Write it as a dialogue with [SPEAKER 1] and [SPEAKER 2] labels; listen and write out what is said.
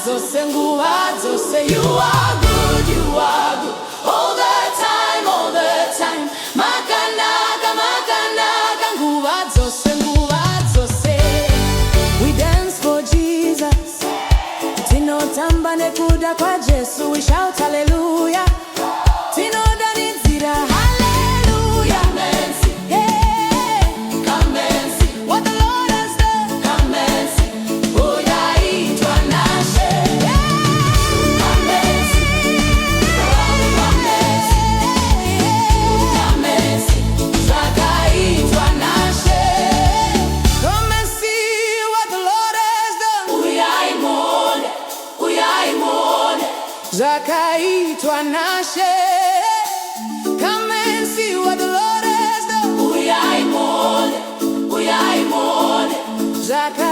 [SPEAKER 1] zose nguva zose. You are good, you are good, all the time, all the time. Makanaka, makanaka, nguva zose, nguva zose. We dance for Jesus, tinotamba nekuda kwa Jesu. We shout hallelujah, tinoda nzira hallelujah. Come and see, yeah. Come and see what the Lord has done. Come and see, uyaitwa nashe. Come and see, come and see, come and see, zakaitwa nashe. Come and see what the Lord has done. Uyaimone, uyaimone, zakaitwa nashe. Come and see what the Lord has done. Uyaimone, uyaimone, zakaitwa